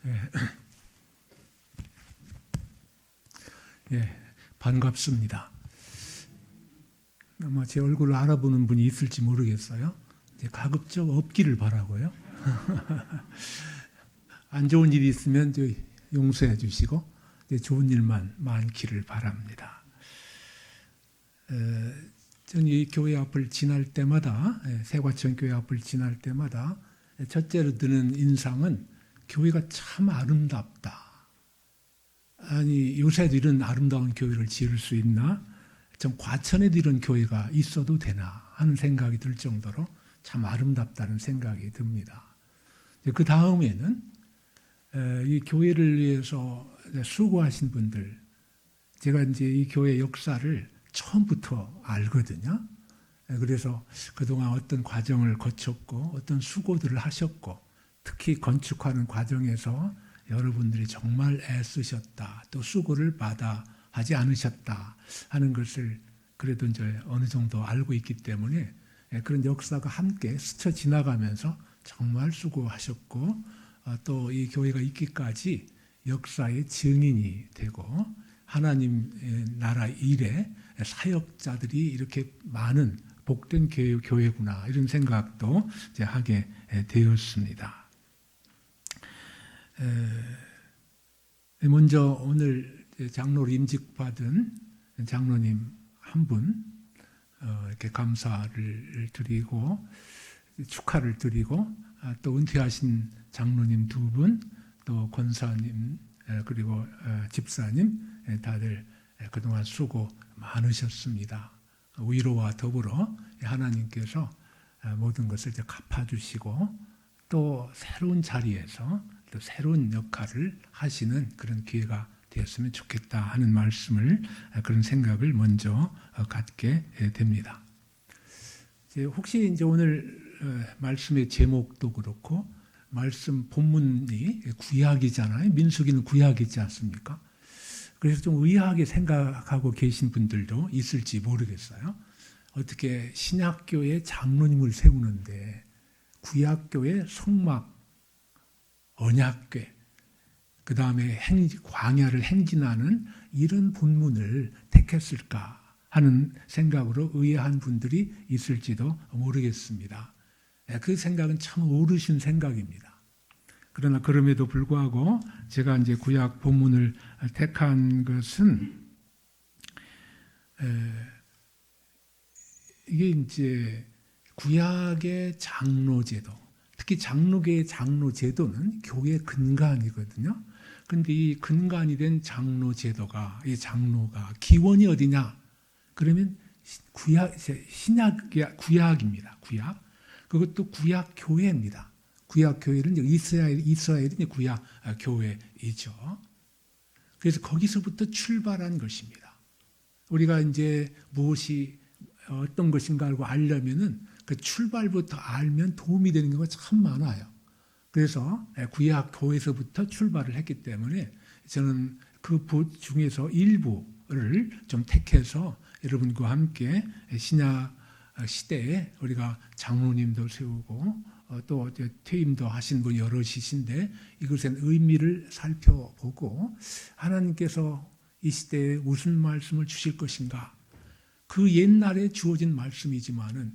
예, 예, 반갑습니다. 아마 제 얼굴을 알아보는 분이 있을지 모르겠어요. 가급적 없기를 바라고요. 안 좋은 일이 있으면 용서해 주시고 좋은 일만 많기를 바랍니다. 저는 이 교회 앞을 지날 때마다, 세과천 교회 앞을 지날 때마다 첫째로 드는 인상은 교회가 참 아름답다. 아니, 요새도 이런 아름다운 교회를 지을 수 있나? 좀 과천에도 이런 교회가 있어도 되나 하는 생각이 들 정도로 참 아름답다는 생각이 듭니다. 그 다음에는 이 교회를 위해서 수고하신 분들, 제가 이제 이 교회 역사를 처음부터 알거든요. 그래서 그동안 어떤 과정을 거쳤고 어떤 수고들을 하셨고 특히 건축하는 과정에서 여러분들이 정말 애쓰셨다, 또 수고를 받아 하지 않으셨다 하는 것을 그래도 이제 어느 정도 알고 있기 때문에 그런 역사가 함께 스쳐 지나가면서 정말 수고하셨고 또 이 교회가 있기까지 역사의 증인이 되고 하나님 나라 일에 사역자들이 이렇게 많은 복된 교회구나 이런 생각도 이제 하게 되었습니다. 먼저 오늘 장로로 임직받은 장로님 한 분 이렇게 감사를 드리고 축하를 드리고 또 은퇴하신 장로님 두 분, 또 권사님 그리고 집사님 다들 그동안 수고 많으셨습니다. 위로와 더불어 하나님께서 모든 것을 이제 갚아주시고 또 새로운 자리에서 또 새로운 역할을 하시는 그런 기회가 되었으면 좋겠다 하는 말씀을 그런 생각을 먼저 갖게 됩니다. 혹시 이제 오늘 말씀의 제목도 그렇고 말씀 본문이 구약이잖아요. 민수기는 구약이지 않습니까? 그래서 좀 의아하게 생각하고 계신 분들도 있을지 모르겠어요. 어떻게 신약교회 장로님을 세우는데 구약교회 성막 언약궤 그 다음에 광야를 행진하는 이런 본문을 택했을까 하는 생각으로 의아한 분들이 있을지도 모르겠습니다. 그 생각은 참 옳으신 생각입니다. 그러나 그럼에도 불구하고 제가 이제 구약 본문을 택한 것은 이게 이제 구약의 장로제도, 특히 장로계의 장로제도는 교회 근간이거든요. 그런데 이 근간이 된 장로제도가, 이 장로가 기원이 어디냐? 그러면 구약입니다. 구약. 그것도 구약 교회입니다. 구약 교회는 이스라엘이 구약 교회이죠. 그래서 거기서부터 출발한 것입니다. 우리가 이제 무엇이 어떤 것인가 알려면은 그 출발부터 알면 도움이 되는 경우가 참 많아요. 그래서 구약 교회에서부터 출발을 했기 때문에 저는 그 중에서 일부를 좀 택해서 여러분과 함께 신약 시대에 우리가 장로님도 세우고 또 퇴임도 하신 분 여럿이신데 이것의 의미를 살펴보고 하나님께서 이 시대에 무슨 말씀을 주실 것인가. 그 옛날에 주어진 말씀이지만은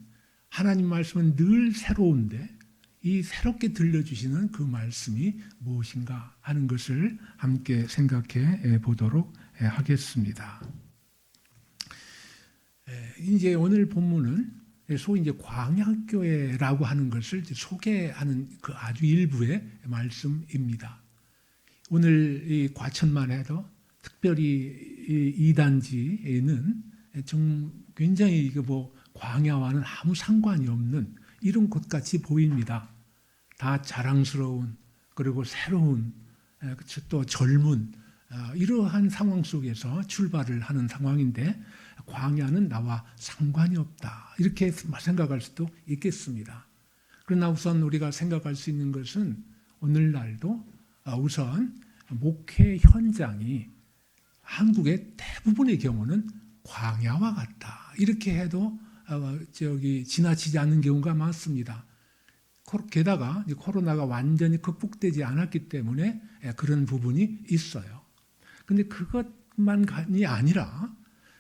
하나님 말씀은 늘 새로운데 이 새롭게 들려주시는 그 말씀이 무엇인가 하는 것을 함께 생각해 보도록 하겠습니다. 이제 오늘 본문은 소위 이제 광야교회라고 하는 것을 소개하는 그 아주 일부의 말씀입니다. 오늘 이 과천만 해도 특별히 이 2단지에는 좀 굉장히 이게 광야와는 아무 상관이 없는 이런 곳같이 보입니다. 다 자랑스러운 그리고 새로운 또 젊은 이러한 상황 속에서 출발을 하는 상황인데 광야는 나와 상관이 없다. 이렇게 생각할 수도 있겠습니다. 그러나 우선 우리가 생각할 수 있는 것은 오늘날도 우선 목회 현장이 한국의 대부분의 경우는 광야와 같다. 이렇게 해도 지나치지 않는 경우가 많습니다. 게다가 코로나가 완전히 극복되지 않았기 때문에 그런 부분이 있어요. 근데 그것만이 아니라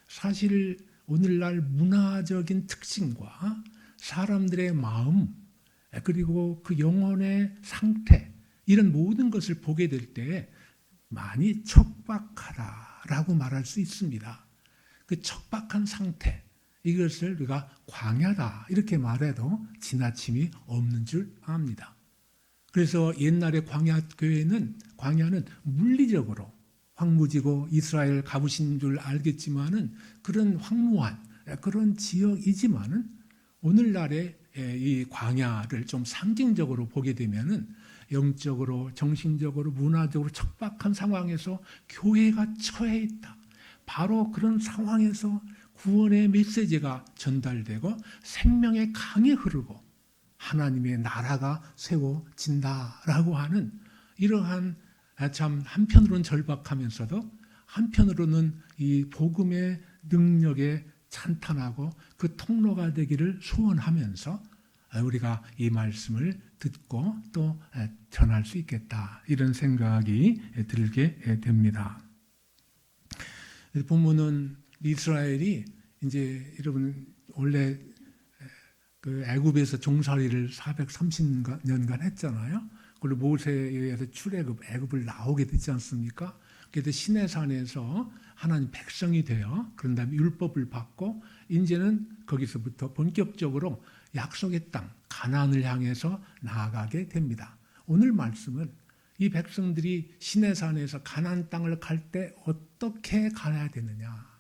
사실 오늘날 문화적인 특징과 사람들의 마음 그리고 그 영혼의 상태 이런 모든 것을 보게 될 때 많이 척박하다라고 말할 수 있습니다. 그 척박한 상태 이것을 우리가 광야다 이렇게 말해도 지나침이 없는 줄 압니다. 그래서 옛날에 광야는 물리적으로 황무지고 이스라엘 가보신 줄 알겠지만은 그런 황무한 그런 지역이지만은 오늘날의 이 광야를 좀 상징적으로 보게 되면은 영적으로 정신적으로 문화적으로 척박한 상황에서 교회가 처해 있다. 바로 그런 상황에서 구원의 메시지가 전달되고 생명의 강이 흐르고 하나님의 나라가 세워진다라고 하는 이러한 참 한편으로는 절박하면서도 한편으로는 이 복음의 능력에 찬탄하고 그 통로가 되기를 소원하면서 우리가 이 말씀을 듣고 또 전할 수 있겠다 이런 생각이 들게 됩니다. 본문은 이스라엘이 이제 여러분 원래 그 애굽에서 종살이를 430년간 했잖아요. 그리고 모세에 의해서 애굽을 나오게 되지 않습니까? 그래서 시내산에서 하나님 백성이 되어 그런 다음에 율법을 받고 이제는 거기서부터 본격적으로 약속의 땅 가나안을 향해서 나아가게 됩니다. 오늘 말씀은 이 백성들이 시내산에서 가나안 땅을 갈 때 어떻게 가야 되느냐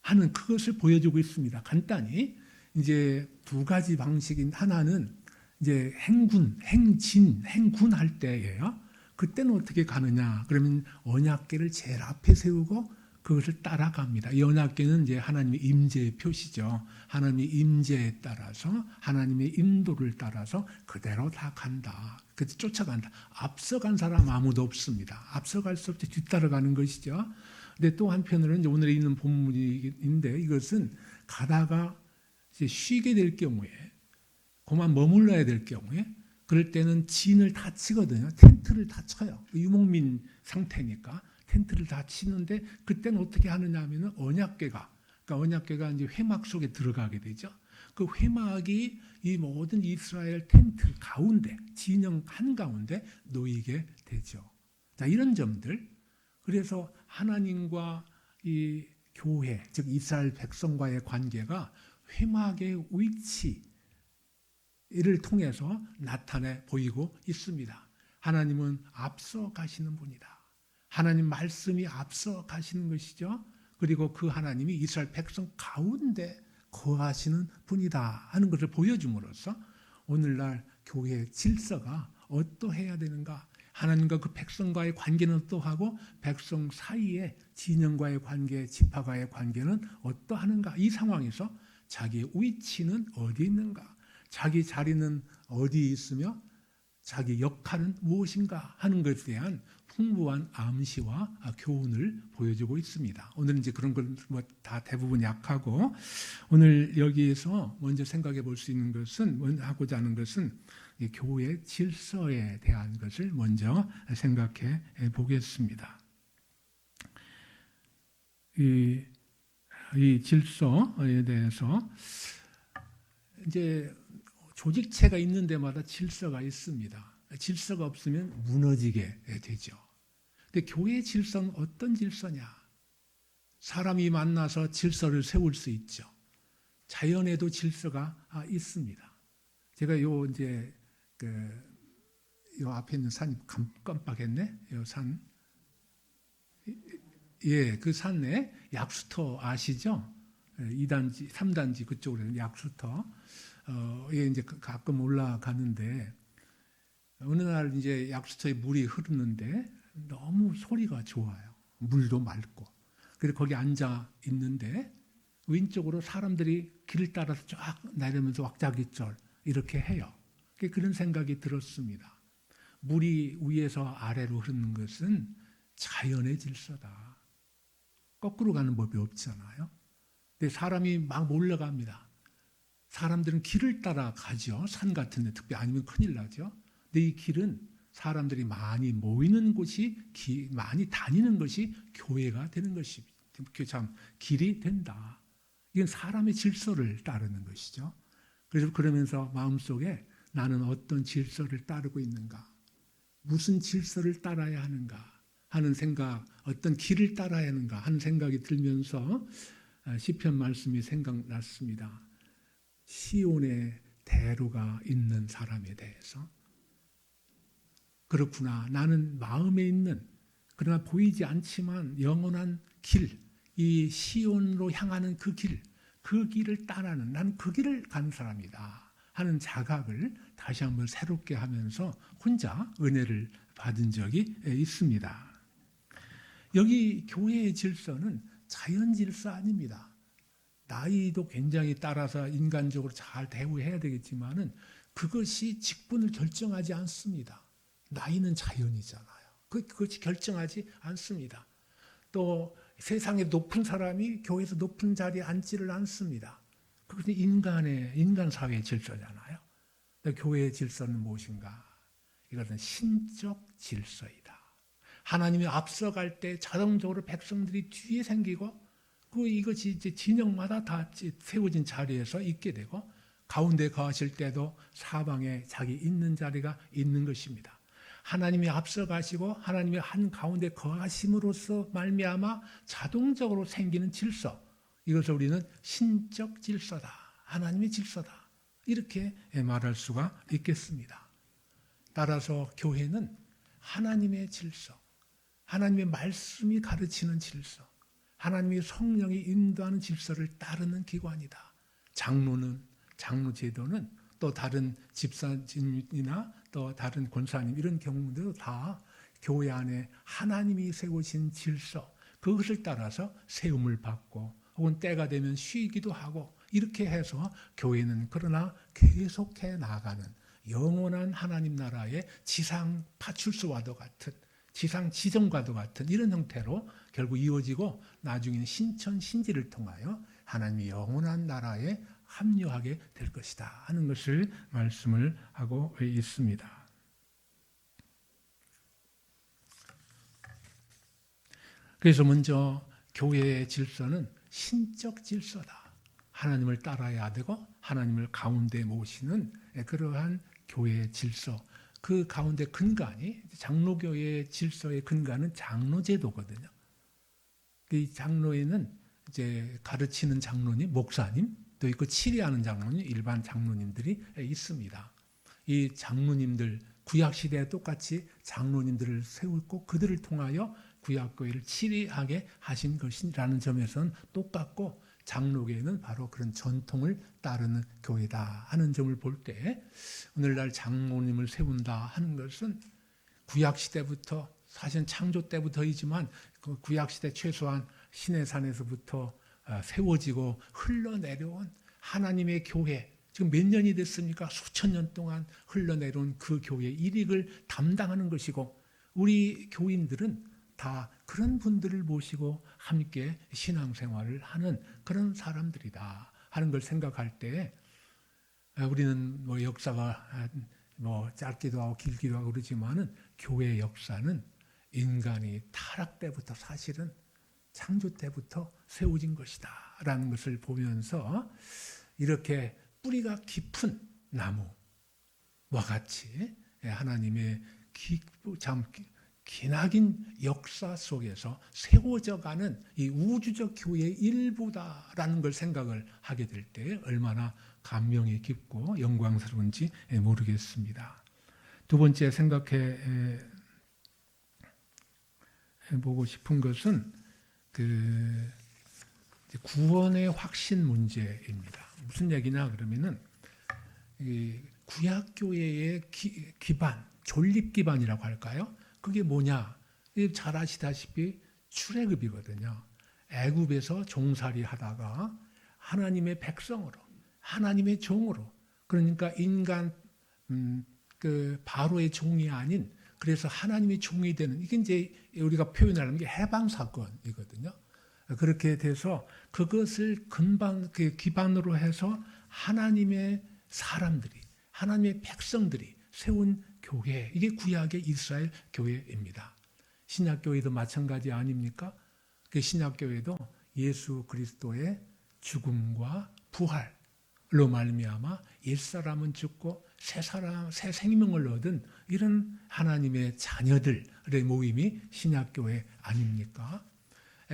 하는 그것을 보여주고 있습니다. 간단히 이제 두 가지 방식인 하나는 이제 행군 할 때예요. 그때는 어떻게 가느냐? 그러면 언약궤를 제일 앞에 세우고 그것을 따라갑니다. 이 언약궤는 이제 하나님의 임재의 표시죠. 하나님의 임재에 따라서 하나님의 인도를 따라서 그대로 다 간다. 그래서 쫓아간다. 앞서간 사람 아무도 없습니다. 앞서갈 수 없이 뒤따라가는 것이죠. 근데 또 한편으로는 이제 오늘 있는 본문인데 이것은 가다가 이제 쉬게 될 경우에 그만 머물러야 될 경우에 그럴 때는 진을 다 치거든요. 텐트를 다 쳐요. 유목민 상태니까 텐트를 다 치는데 그때는 어떻게 하느냐 하면은 언약궤가 이제 회막 속에 들어가게 되죠. 그 회막이 이 모든 이스라엘 텐트 가운데 진영 한가운데 놓이게 되죠. 자, 이런 점들. 그래서 하나님과 이 교회, 즉 이스라엘 백성과의 관계가 회막의 위치 이를 통해서 나타내 보이고 있습니다. 하나님은 앞서 가시는 분이다. 하나님 말씀이 앞서 가시는 것이죠. 그리고 그 하나님이 이스라엘 백성 가운데 거하시는 분이다 하는 것을 보여줌으로써 오늘날 교회의 질서가 어떠해야 되는가, 하나님과 그 백성과의 관계는 어떠하고 백성 사이의 진영과의 관계, 지파와의 관계는 어떠하는가, 이 상황에서 자기의 위치는 어디 있는가, 자기 자리는 어디 있으며 자기 역할은 무엇인가 하는 것에 대한 풍부한 암시와 교훈을 보여주고 있습니다. 오늘은 이제 그런 걸 다 대부분 약하고 오늘 여기에서 먼저 생각해 볼 수 있는 것은 하고자 하는 것은 교회 질서에 대한 것을 먼저 생각해 보겠습니다. 이 질서에 대해서 이제 조직체가 있는 데마다 질서가 있습니다. 질서가 없으면 무너지게 되죠. 근데 교회의 질서는 어떤 질서냐? 사람이 만나서 질서를 세울 수 있죠. 자연에도 질서가 있습니다. 제가 요 앞에 있는 산이 깜빡했네. 요 산. 예, 그 산에 약수터 아시죠? 2단지, 3단지 그쪽으로 약수터. 예, 이제 가끔 올라가는데 어느 날 이제 약수터에 물이 흐르는데 너무 소리가 좋아요. 물도 맑고. 그래서 거기 앉아 있는데 왼쪽으로 사람들이 길을 따라서 쫙 내려면서 왁자기절 이렇게 해요. 그런 생각이 들었습니다. 물이 위에서 아래로 흐르는 것은 자연의 질서다. 거꾸로 가는 법이 없잖아요. 근데 사람이 막 몰려갑니다. 사람들은 길을 따라 가죠. 산 같은 데 특히 아니면 큰일 나죠. 근데 이 길은 사람들이 많이 모이는 곳이 많이 다니는 것이 교회가 되는 것이 참 길이 된다. 이건 사람의 질서를 따르는 것이죠. 그래서 그러면서 마음속에 나는 어떤 질서를 따르고 있는가, 무슨 질서를 따라야 하는가 하는 생각, 어떤 길을 따라야 하는가 하는 생각이 들면서 시편 말씀이 생각났습니다. 시온의 대로가 있는 사람에 대해서. 그렇구나. 나는 마음에 있는, 그러나 보이지 않지만 영원한 길, 이 시온으로 향하는 그 길을 따라는, 나는 그 길을 간 사람이다 하는 자각을 다시 한번 새롭게 하면서 혼자 은혜를 받은 적이 있습니다. 여기 교회의 질서는 자연 질서 아닙니다. 나이도 굉장히 따라서 인간적으로 잘 대우해야 되겠지만은 그것이 직분을 결정하지 않습니다. 나이는 자연이잖아요. 그것이 결정하지 않습니다. 또 세상에 높은 사람이 교회에서 높은 자리에 앉지를 않습니다. 그것은 인간 사회의 질서잖아요. 교회의 질서는 무엇인가? 이것은 신적 질서이다. 하나님이 앞서갈 때 자동적으로 백성들이 뒤에 생기고 이것이 이제 진영마다 다 세워진 자리에서 있게 되고 가운데 거하실 때도 사방에 자기 있는 자리가 있는 것입니다. 하나님이 앞서가시고 하나님이 한 가운데 거하심으로써 말미암아 자동적으로 생기는 질서, 이것을 우리는 신적 질서다, 하나님의 질서다, 이렇게 말할 수가 있겠습니다. 따라서 교회는 하나님의 질서, 하나님의 말씀이 가르치는 질서, 하나님의 성령이 인도하는 질서를 따르는 기관이다. 장로는, 장로 제도는 또 다른 집사님이나 또 다른 권사님 이런 경우도 다 교회 안에 하나님이 세우신 질서, 그것을 따라서 세움을 받고 혹은 때가 되면 쉬기도 하고 이렇게 해서 교회는 그러나 계속해 나가는 영원한 하나님 나라의 지상 파출소와도 같은, 지상 지정과도 같은 이런 형태로 결국 이어지고 나중에는 신천 신지를 통하여 하나님의 영원한 나라에 합류하게 될 것이다 하는 것을 말씀을 하고 있습니다. 그래서 먼저 교회의 질서는 신적 질서다. 하나님을 따라야 되고 하나님을 가운데 모시는 그러한 교회의 질서, 그 가운데 근간이 장로교회의 질서의 근간은 장로제도거든요. 이 장로에는 이제 가르치는 장로님, 목사님, 또 있고 치리하는 장로님, 일반 장로님들이 있습니다. 이 장로님들 구약 시대에 똑같이 장로님들을 세웠고 그들을 통하여 구약교회를 치리하게 하신 것이라는 점에서는 똑같고 장로교회는 바로 그런 전통을 따르는 교회다 하는 점을 볼 때 오늘날 장로님을 세운다 하는 것은 구약시대부터 사실 창조 때부터이지만 그 구약시대 최소한 시내산에서부터 세워지고 흘러내려온 하나님의 교회, 지금 몇 년이 됐습니까? 수천 년 동안 흘러내려온 그 교회의 일익을 담당하는 것이고 우리 교인들은 다 그런 분들을 모시고 함께 신앙생활을 하는 그런 사람들이다 하는 걸 생각할 때 우리는 뭐 역사가 뭐 짧기도 하고 길기도 하고 그러지만은 교회의 역사는 인간이 타락 때부터 사실은 창조 때부터 세워진 것이다 라는 것을 보면서 이렇게 뿌리가 깊은 나무와 같이 하나님의 참 기나긴 역사 속에서 세워져가는 이 우주적 교회의 일부다라는 걸 생각을 하게 될 때 얼마나 감명이 깊고 영광스러운지 모르겠습니다. 두 번째 생각해 보고 싶은 것은 그 구원의 확신 문제입니다. 무슨 얘기냐 그러면은 구약교회의 기반, 존립 기반이라고 할까요? 그게 뭐냐? 잘 아시다시피 출애굽이거든요. 애굽에서 종살이 하다가 하나님의 백성으로, 하나님의 종으로, 그러니까 인간 그 바로의 종이 아닌 그래서 하나님의 종이 되는, 이게 이제 우리가 표현하는 게 해방 사건이거든요. 그렇게 돼서 그것을 기반으로 해서 하나님의 사람들이, 하나님의 백성들이 세운 교회, 이게 구약의 이스라엘 교회입니다. 신약교회도 마찬가지 아닙니까? 그 신약교회도 예수 그리스도의 죽음과 부활로 말미암아 옛사람은 죽고 새 생명을 얻은 이런 하나님의 자녀들의 모임이 신약교회 아닙니까?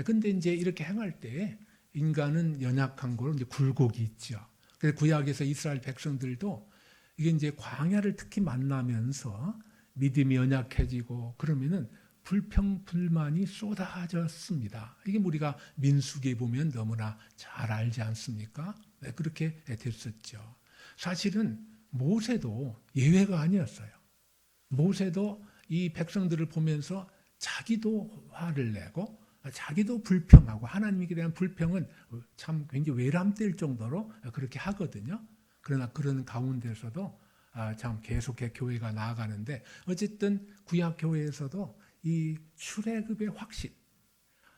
근데 이제 이렇게 행할 때 인간은 연약한 거로 이제 굴곡이 있죠. 그래서 구약에서 이스라엘 백성들도 이게 이제 광야를 특히 만나면서 믿음이 연약해지고 그러면은 불평불만이 쏟아졌습니다. 이게 우리가 민수기에 보면 너무나 잘 알지 않습니까? 네, 그렇게 됐었죠. 사실은 모세도 예외가 아니었어요. 모세도 이 백성들을 보면서 자기도 화를 내고 자기도 불평하고 하나님에 대한 불평은 참 굉장히 외람될 정도로 그렇게 하거든요. 그러나 그런 가운데서도 참 계속해 교회가 나아가는데 어쨌든 구약 교회에서도 이 출애굽의 확신,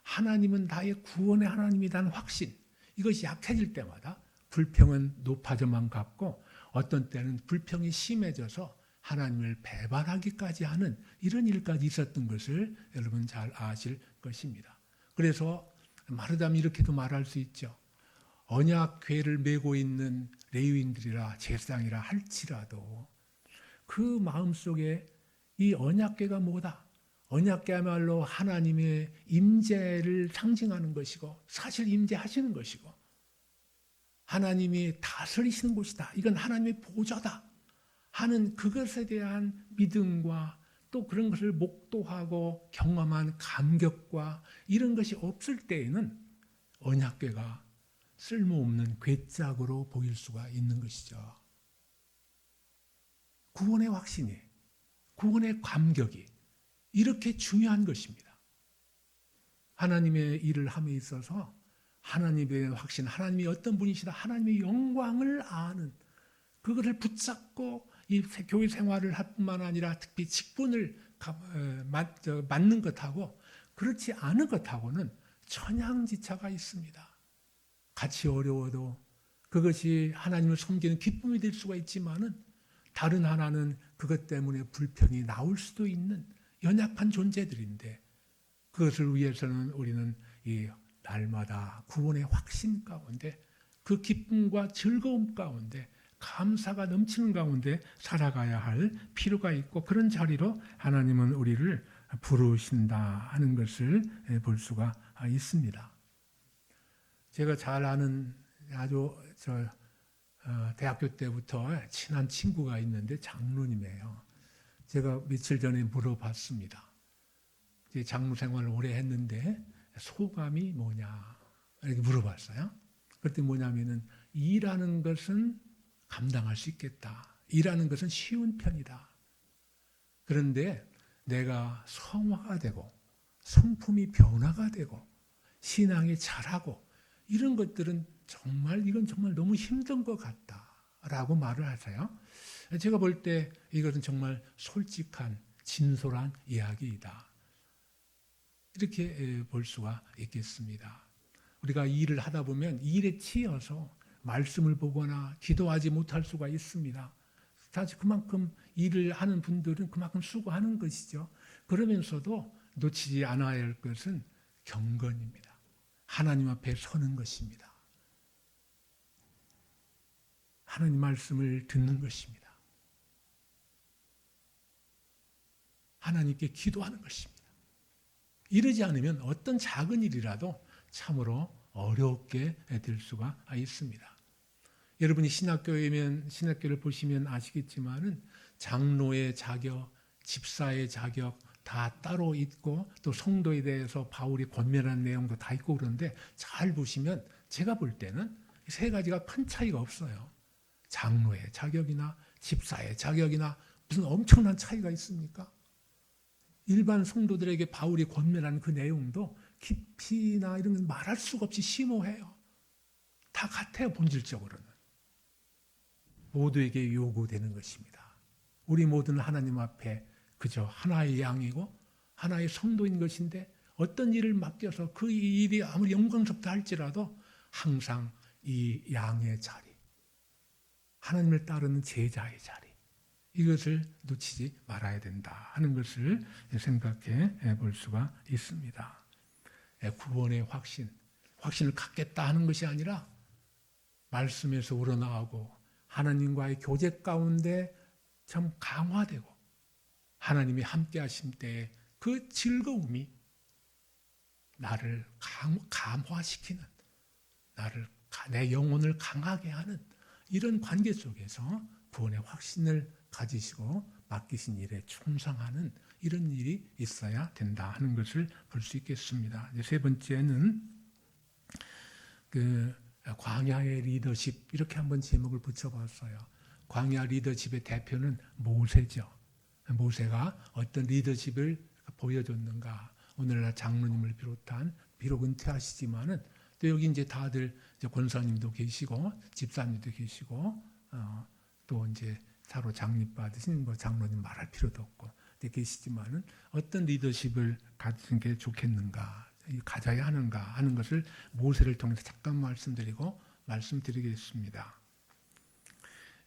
하나님은 나의 구원의 하나님이라는 확신, 이것이 약해질 때마다 불평은 높아져만 갔고 어떤 때는 불평이 심해져서 하나님을 배반하기까지 하는 이런 일까지 있었던 것을 여러분 잘 아실 것입니다. 그래서 말하자면 이렇게도 말할 수 있죠. 언약궤를 메고 있는 레위인들이라 제사장이라 할지라도 그 마음속에 이 언약궤가 뭐다? 언약궤야말로 하나님의 임재를 상징하는 것이고 사실 임재하시는 것이고 하나님이 다스리시는 곳이다. 이건 하나님의 보좌다 하는 그것에 대한 믿음과 또 그런 것을 목도하고 경험한 감격과 이런 것이 없을 때에는 언약궤가 쓸모없는 괴짝으로 보일 수가 있는 것이죠. 구원의 확신이, 구원의 감격이 이렇게 중요한 것입니다. 하나님의 일을 함에 있어서 하나님의 확신, 하나님이 어떤 분이시다, 하나님의 영광을 아는 그것을 붙잡고 이 교회 생활을 할 뿐만 아니라 특히 직분을 맡는 것하고 그렇지 않은 것하고는 천양지차가 있습니다. 같이 어려워도 그것이 하나님을 섬기는 기쁨이 될 수가 있지만은 다른 하나는 그것 때문에 불평이 나올 수도 있는 연약한 존재들인데 그것을 위해서는 우리는 이 날마다 구원의 확신 가운데 그 기쁨과 즐거움 가운데 감사가 넘치는 가운데 살아가야 할 필요가 있고 그런 자리로 하나님은 우리를 부르신다 하는 것을 볼 수가 있습니다. 제가 잘 아는 아주 대학교 때부터 친한 친구가 있는데 장로님이에요. 제가 며칠 전에 물어봤습니다. 장로 생활을 오래 했는데 소감이 뭐냐 이렇게 물어봤어요. 그랬더니 뭐냐면은 일하는 것은 감당할 수 있겠다. 일하는 것은 쉬운 편이다. 그런데 내가 성화가 되고 성품이 변화가 되고 신앙이 자라고 이런 것들은 이건 정말 너무 힘든 것 같다라고 말을 하세요. 제가 볼 때 이것은 정말 솔직한 진솔한 이야기이다. 이렇게 볼 수가 있겠습니다. 우리가 일을 하다 보면 일에 치여서 말씀을 보거나 기도하지 못할 수가 있습니다. 사실 그만큼 일을 하는 분들은 그만큼 수고하는 것이죠. 그러면서도 놓치지 않아야 할 것은 경건입니다. 하나님 앞에 서는 것입니다. 하나님 말씀을 듣는 것입니다. 하나님께 기도하는 것입니다. 이러지 않으면 어떤 작은 일이라도 참으로 어렵게 될 수가 있습니다. 여러분이 신학교를 보시면 아시겠지만은 장로의 자격, 집사의 자격 다 따로 있고 또 성도에 대해서 바울이 권면하는 내용도 다 있고 그런데 잘 보시면 제가 볼 때는 세 가지가 큰 차이가 없어요. 장로의 자격이나 집사의 자격이나 무슨 엄청난 차이가 있습니까? 일반 성도들에게 바울이 권면하는 그 내용도 깊이나 이런 건 말할 수가 없이 심오해요. 다 같아요, 본질적으로는. 모두에게 요구되는 것입니다. 우리 모두는 하나님 앞에 그저 하나의 양이고 하나의 성도인 것인데 어떤 일을 맡겨서 그 일이 아무리 영광스럽다 할지라도 항상 이 양의 자리, 하나님을 따르는 제자의 자리, 이것을 놓치지 말아야 된다 하는 것을 생각해 볼 수가 있습니다. 구원의 확신을 갖겠다 하는 것이 아니라 말씀에서 우러나오고 하나님과의 교제 가운데 참 강화되고 하나님이 함께 하신 때의 그 즐거움이 나를 감화시키는, 내 영혼을 강하게 하는 이런 관계 속에서 구원의 확신을 가지시고 맡기신 일에 충성하는 이런 일이 있어야 된다 하는 것을 볼 수 있겠습니다. 이제 세 번째는 광야의 리더십, 이렇게 한번 제목을 붙여봤어요. 광야 리더십의 대표는 모세죠. 모세가 어떤 리더십을 보여줬는가. 오늘날 장로님을 비롯한, 비록 은퇴하시지만은 또 여기 이제 다들 이제 권사님도 계시고 집사님도 계시고 또 이제 사로 장립받으신 장로님 말할 필요도 없고 계시지만은 어떤 리더십을 가지는 게 좋겠는가, 가져야 하는가 하는 것을 모세를 통해서 잠깐 말씀드리겠습니다.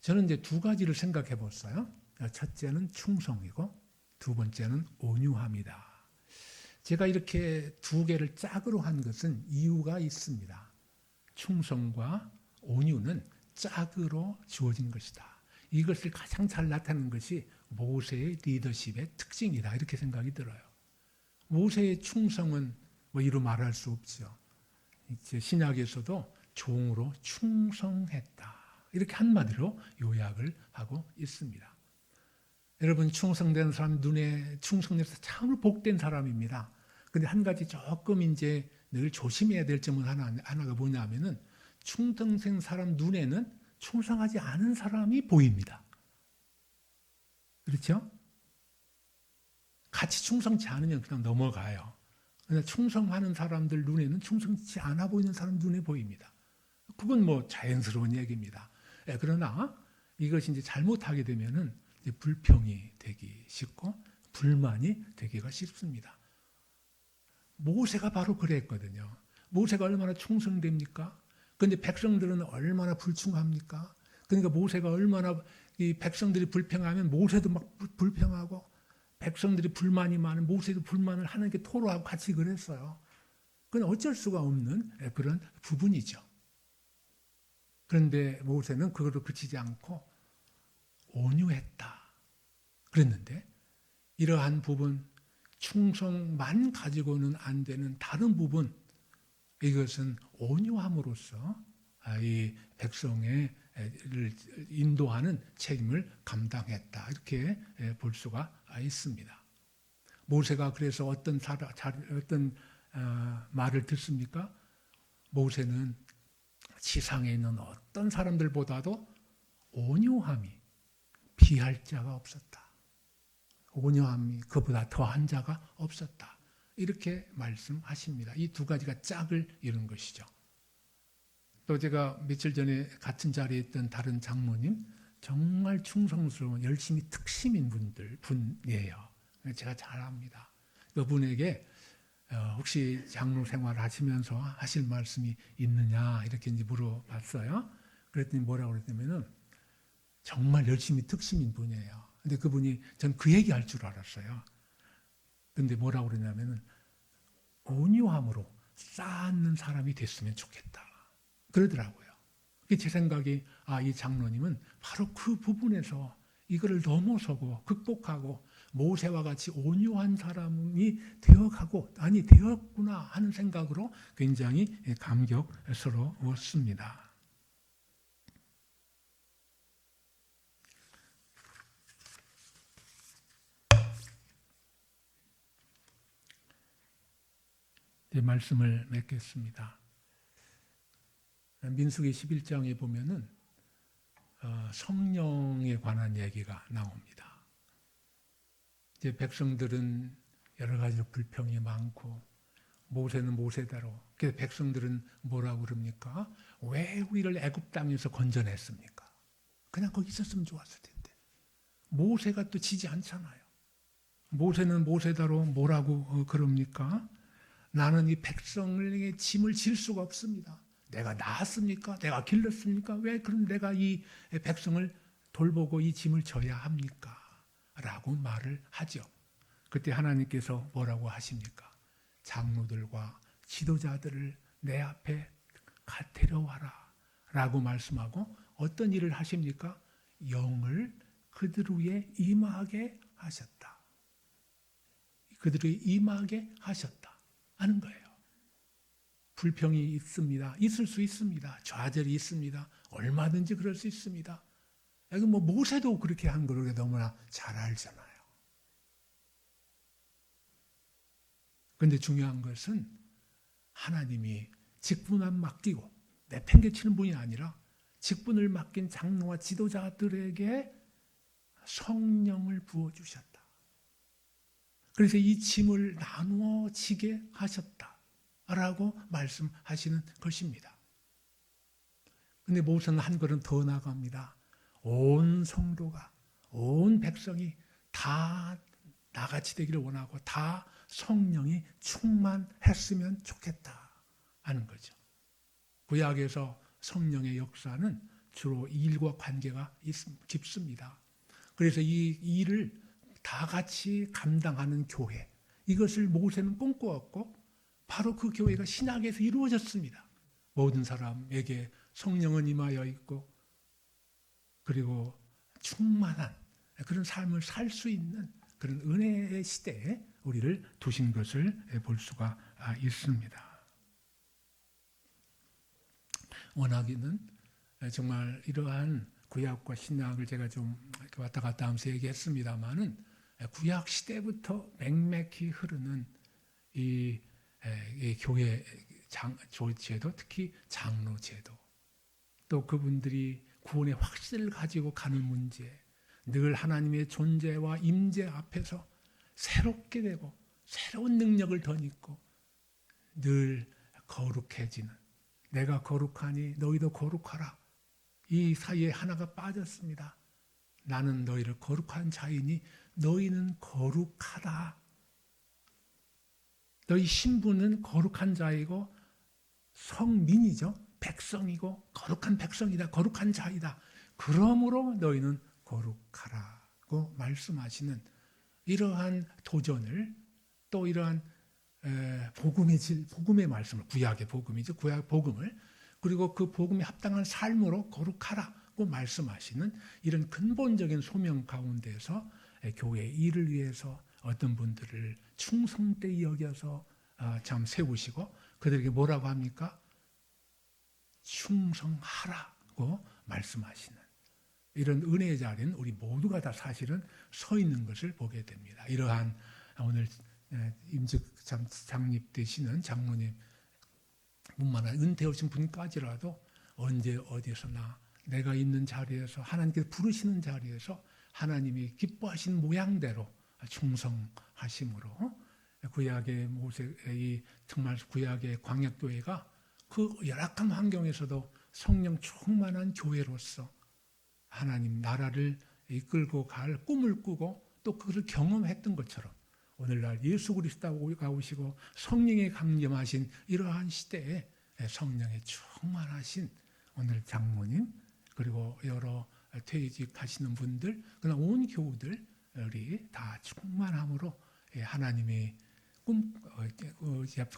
저는 이제 두 가지를 생각해 봤어요. 첫째는 충성이고 두 번째는 온유함이다. 제가 이렇게 두 개를 짝으로 한 것은 이유가 있습니다. 충성과 온유는 짝으로 주어진 것이다. 이것을 가장 잘 나타내는 것이 모세의 리더십의 특징이다, 이렇게 생각이 들어요. 모세의 충성은 뭐 이루 말할 수 없죠. 이제 신약에서도 종으로 충성했다, 이렇게 한마디로 요약을 하고 있습니다. 여러분, 충성된 사람 눈에 충성돼서 참으로 복된 사람입니다. 근데 한 가지 조금 이제 늘 조심해야 될 점은 하나가 뭐냐면은 충성된 사람 눈에는 충성하지 않은 사람이 보입니다. 그렇죠? 같이 충성치 않으면 그냥 넘어가요. 그러나 충성하는 사람들 눈에는 충성치 않아 보이는 사람 눈에 보입니다. 그건 뭐 자연스러운 얘기입니다. 그러나 이것이 이제 잘못하게 되면은 불평이 되기 쉽고 불만이 되기가 쉽습니다. 모세가 바로 그랬거든요. 모세가 얼마나 충성됩니까? 그런데 백성들은 얼마나 불충합니까? 그러니까 모세가 얼마나 이 백성들이 불평하면 모세도 막 불평하고, 백성들이 불만이 많은 모세도 불만을 하나님께 토로하고 같이 그랬어요. 그건 어쩔 수가 없는 그런 부분이죠. 그런데 모세는 그거를 그치지 않고 온유했다 그랬는데, 이러한 부분, 충성만 가지고는 안 되는 다른 부분, 이것은 온유함으로써 이 백성의 인도하는 책임을 감당했다, 이렇게 볼 수가 있습니다. 모세가 그래서 어떤 말을 듣습니까? 모세는 지상에 있는 어떤 사람들보다도 온유함이 비할 자가 없었다. 온유함이 그보다 더한 자가 없었다, 이렇게 말씀하십니다. 이 두 가지가 짝을 이룬 것이죠. 또 제가 며칠 전에 같은 자리에 있던 다른 장로님, 정말 충성스러운 열심히 특심인 분이에요. 제가 잘 압니다. 그분에게 혹시 장로 생활을 하시면서 하실 말씀이 있느냐 이렇게 이제 물어봤어요. 그랬더니 뭐라고 그랬냐면은 정말 열심히 특심인 분이에요. 근데 그분이 전 그 얘기 할 줄 알았어요. 근데 뭐라고 그러냐면은 온유함으로 쌓는 사람이 됐으면 좋겠다 그러더라고요. 제 생각이 이 장로님은 바로 그 부분에서 이거를 넘어서고 극복하고 모세와 같이 온유한 사람이 되었구나 하는 생각으로 굉장히 감격스러웠습니다. 말씀을 맺겠습니다. 민수기 11장에 보면은 성령에 관한 얘기가 나옵니다. 이제 백성들은 여러 가지로 불평이 많고 모세는 모세대로. 그래서 백성들은 뭐라고 그럽니까? 왜 우리를 애굽 땅에서 건져냈습니까? 그냥 거기 있었으면 좋았을 텐데. 모세가 또 지지 않잖아요. 모세는 모세대로 뭐라고 그럽니까? 나는 이 백성에게 짐을 질 수가 없습니다. 내가 낳았습니까? 내가 길렀습니까? 왜 그럼 내가 이 백성을 돌보고 이 짐을 져야 합니까? 라고 말을 하죠. 그때 하나님께서 뭐라고 하십니까? 장로들과 지도자들을 내 앞에 데려와라 라고 말씀하고 어떤 일을 하십니까? 영을 그들 위에 임하게 하셨다. 그들이 임하게 하셨다 하는 거예요. 불평이 있습니다. 있을 수 있습니다. 좌절이 있습니다. 얼마든지 그럴 수 있습니다. 이거 뭐 모세도 그렇게 한 걸 너무나 잘 알잖아요. 그런데 중요한 것은 하나님이 직분만 맡기고 내팽개치는 분이 아니라 직분을 맡긴 장로와 지도자들에게 성령을 부어주셨다. 그래서 이 짐을 나누어 지게 하셨다라고 말씀하시는 것입니다. 그런데 모세는 한 걸음 더 나갑니다. 온 성도가, 온 백성이 다 나같이 되기를 원하고 다 성령이 충만했으면 좋겠다 하는 거죠. 구약에서 성령의 역사는 주로 일과 관계가 깊습니다. 그래서 이 일을 다 같이 감당하는 교회, 이것을 모세는 꿈꾸었고 바로 그 교회가 신약에서 이루어졌습니다. 모든 사람에게 성령은 임하여 있고 그리고 충만한 그런 삶을 살 수 있는 그런 은혜의 시대에 우리를 두신 것을 볼 수가 있습니다. 원하기는 정말 이러한 구약과 신약을 제가 좀 왔다 갔다 하면서 얘기했습니다만은 구약 시대부터 맹맥히 흐르는 이 교회 제도, 특히 장로 제도, 또 그분들이 구원의 확신을 가지고 가는 문제, 늘 하나님의 존재와 임재 앞에서 새롭게 되고 새로운 능력을 덧입고 늘 거룩해지는, 내가 거룩하니 너희도 거룩하라. 이 사이에 하나가 빠졌습니다. 나는 너희를 거룩한 자이니 너희는 거룩하다. 너희 신분은 거룩한 자이고 성민이죠. 백성이고 거룩한 백성이다. 거룩한 자이다. 그러므로 너희는 거룩하라고 말씀하시는 이러한 도전을, 또 이러한 복음의 말씀을, 구약의 복음이죠. 구약 복음을, 그리고 그 복음에 합당한 삶으로 거룩하라고 말씀하시는 이런 근본적인 소명 가운데서 교회 일을 위해서 어떤 분들을 충성되이 여겨서 참 세우시고 그들에게 뭐라고 합니까? 충성하라고 말씀하시는 이런 은혜의 자리는 우리 모두가 다 사실은 서 있는 것을 보게 됩니다. 이러한 오늘 임직 장립되시는 장로님 뿐만 아니라 은퇴 오신 분까지라도 언제 어디서나 내가 있는 자리에서 하나님께서 부르시는 자리에서 하나님이 기뻐하신 모양대로 충성하심으로 구약의 모세, 정말 구약의 광약교회가 그 열악한 환경에서도 성령 충만한 교회로서 하나님 나라를 이끌고 갈 꿈을 꾸고 또 그것을 경험했던 것처럼 오늘날 예수 그리스도가 오시고 성령에 강림하신 이러한 시대에 성령에 충만하신 오늘 장로님, 그리고 여러 퇴직하시는 분들, 그러나 온 교우들이 다 충만함으로 하나님의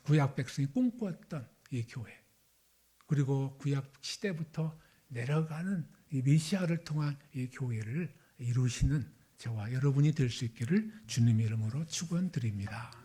구약 백성이 꿈꾸었던 이 교회, 그리고 구약 시대부터 내려가는 이 메시아를 통한 이 교회를 이루시는 저와 여러분이 될 수 있기를 주님의 이름으로 축원드립니다.